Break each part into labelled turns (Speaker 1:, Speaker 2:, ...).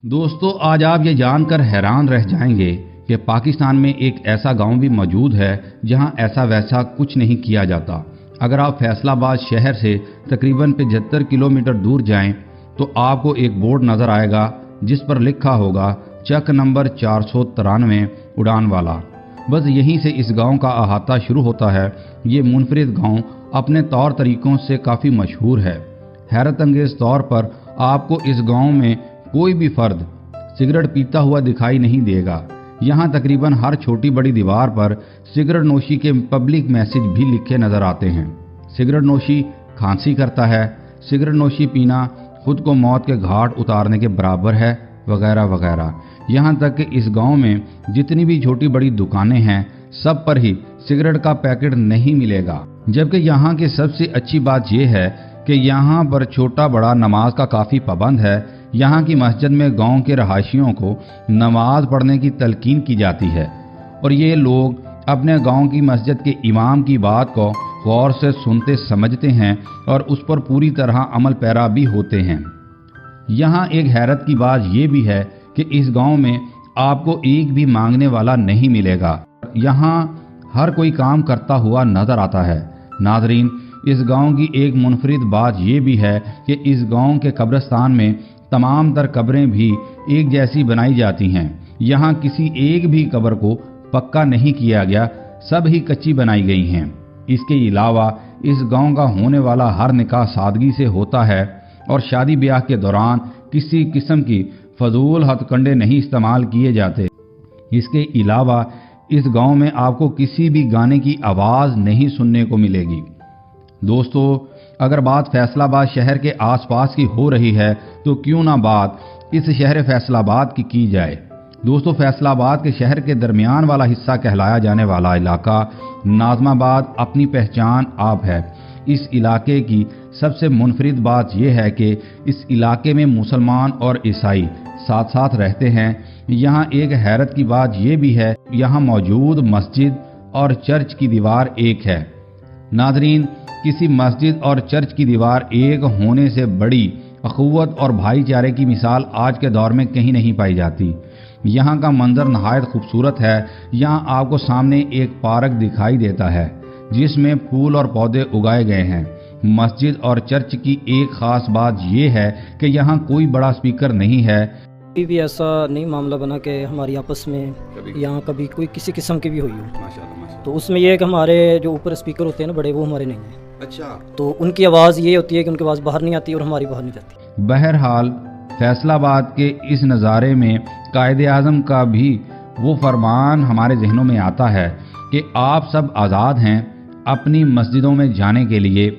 Speaker 1: दोस्तों, आज आप ये जानकर हैरान रह जाएंगे कि पाकिस्तान में एक ऐसा गांव भी मौजूद है जहां ऐसा वैसा कुछ नहीं किया जाता। अगर आप फैसलाबाद शहर से तकरीबन 75 किलोमीटर दूर जाएं तो आपको एक बोर्ड नज़र आएगा जिस पर लिखा होगा चक नंबर 493 उड़ान वाला। बस यहीं से इस गांव का अहाता शुरू होता है। ये मुनफरिद गांव अपने तौर तरीक़ों से काफ़ी मशहूर है। हैरत अंगेज़ तौर पर आपको इस गांव में कोई भी फर्द सिगरेट पीता हुआ दिखाई नहीं देगा। यहाँ तकरीबन हर छोटी बड़ी दीवार पर सिगरेट नोशी के पब्लिक मैसेज भी लिखे नज़र आते हैं। सिगरेट नोशी खांसी करता है, सिगरेट नोशी पीना खुद को मौत के घाट उतारने के बराबर है, वगैरह वगैरह। यहाँ तक कि इस गांव में जितनी भी छोटी बड़ी दुकानें हैं सब पर ही सिगरेट का पैकेट नहीं मिलेगा। जबकि यहाँ की सबसे अच्छी बात यह है कि यहाँ पर छोटा बड़ा नमाज का काफ़ी पाबंद है। यहाँ की मस्जिद में गांव के रहायशियों को नमाज पढ़ने की तलकीन की जाती है और ये लोग अपने गांव की मस्जिद के इमाम की बात को गौर से सुनते समझते हैं और उस पर पूरी तरह अमल पैरा भी होते हैं। यहाँ एक हैरत की बात ये भी है कि इस गांव में आपको एक भी मांगने वाला नहीं मिलेगा। यहाँ हर कोई काम करता हुआ नजर आता है। नाजरीन, इस गांव की एक मुनफरिद बात ये भी है कि इस गांव के कब्रिस्तान में तमाम तर कब्रें भी एक जैसी बनाई जाती हैं। यहाँ किसी एक भी कब्र को पक्का नहीं किया गया, सब ही कच्ची बनाई गई हैं। इसके अलावा इस गांव का होने वाला हर निकाह सादगी से होता है और शादी ब्याह के दौरान किसी किस्म की फजूल हथकंडे नहीं इस्तेमाल किए जाते। इसके अलावा इस गांव में आपको किसी भी गाने की आवाज़ नहीं सुनने को मिलेगी। दोस्तों, अगर बात फैसलाबाद शहर के आसपास की हो रही है तो क्यों ना बात इस शहर फैसलाबाद की जाए। दोस्तों, फैसलाबाद के शहर के दरमियान वाला हिस्सा कहलाया जाने वाला इलाका नाज़माबाद अपनी पहचान आप है। इस इलाके की सबसे मुनफरिद बात यह है कि इस इलाके में मुसलमान और ईसाई साथ साथ रहते हैं। यहाँ एक हैरत की बात यह भी है, यहाँ मौजूद मस्जिद और चर्च की दीवार एक है। नाजरीन, किसी मस्जिद और चर्च की दीवार एक होने से बड़ी अखुवत और भाईचारे की मिसाल आज के दौर में कहीं नहीं पाई जाती। यहाँ का मंजर नहायत खूबसूरत है। यहाँ आपको सामने एक पार्क दिखाई देता है जिसमें फूल और पौधे उगाए गए हैं। मस्जिद और चर्च की एक ख़ास बात यह है कि यहाँ कोई बड़ा स्पीकर नहीं है।
Speaker 2: कभी भी ऐसा नहीं मामला बना कि हमारी आपस में यहाँ कभी कोई किसी किस्म की भी हुई हो। माशाल्लाह। तो उसमें यह है कि हमारे जो ऊपर स्पीकर होते हैं ना बड़े, वो हमारे नहीं हैं। अच्छा। तो उनकी आवाज़ ये होती है कि उनकी आवाज़ बाहर नहीं आती और हमारी बाहर नहीं जाती।
Speaker 1: बहरहाल फैसलाबाद के इस नज़ारे में कायदे आज़म का भी वो फरमान हमारे जहनों में आता है कि आप सब आज़ाद हैं अपनी मस्जिदों में जाने के लिए,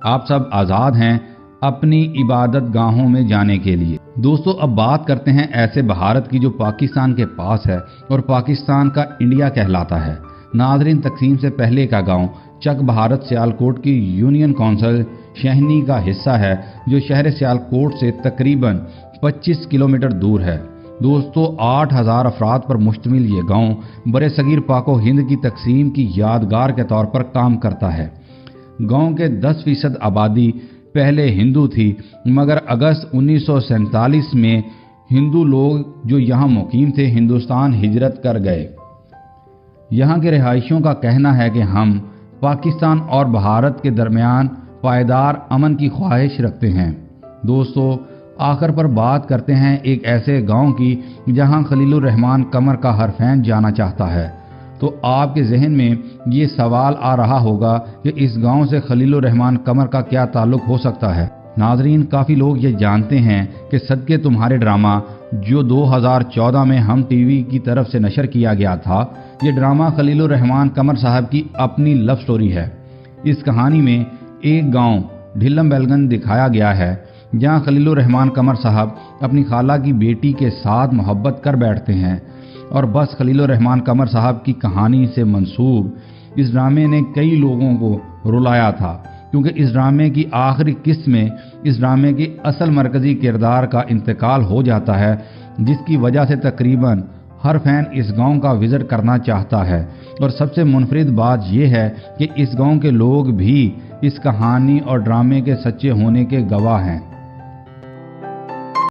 Speaker 1: आप सब आज़ाद हैं अपनी इबादत गाहों में जाने के लिए। दोस्तों, अब बात करते हैं ऐसे भारत की जो पाकिस्तान के पास है और पाकिस्तान का इंडिया कहलाता है। नाजरीन, तकसीम से पहले का गांव चक भारत सियालकोट की यूनियन काउंसिल शहनी का हिस्सा है जो शहर सियालकोट से तकरीबन 25 किलोमीटर दूर है। दोस्तों, 8000 अफराद पर मुश्तमिल ये गांव बरे सगीर पाको हिंद की तकसीम की यादगार के तौर पर काम करता है। गांव के 10% आबादी पहले हिंदू थी, मगर अगस्त 1947 में हिंदू लोग जो यहाँ मुकीम थे हिंदुस्तान हिजरत कर गए। यहाँ के रिहायशियों का कहना है कि हम पाकिस्तान और भारत के दरमियान पायदार अमन की ख्वाहिश रखते हैं। दोस्तों, आखिर पर बात करते हैं एक ऐसे गांव की जहां खलीलुर रहमान कमर का हर फैन जाना चाहता है। तो आपके जहन में ये सवाल आ रहा होगा कि इस गांव से खलीलुर रहमान कमर का क्या ताल्लुक हो सकता है। नाजरीन, काफ़ी लोग ये जानते हैं कि सदके तुम्हारे ड्रामा जो 2014 में हम टीवी की तरफ से नशर किया गया था, ये ड्रामा खलीलुर रहमान कमर साहब की अपनी लव स्टोरी है। इस कहानी में एक गांव ढिल्लम बेलगन दिखाया गया है जहां खलीलुर रहमान कमर साहब अपनी खाला की बेटी के साथ मोहब्बत कर बैठते हैं और बस खलीलुर रहमान कमर साहब की कहानी से मंसूब इस ड्रामे ने कई लोगों को रुलाया था, क्योंकि इस ड्रामे की आखिरी किस्त में इस ड्रामे के असल मरकजी किरदार का इंतकाल हो जाता है, जिसकी वजह से तकरीबन हर फैन इस गांव का विजिट करना चाहता है। और सबसे मुनफरिद बात यह है कि इस गांव के लोग भी इस कहानी और ड्रामे के सच्चे होने के गवाह हैं।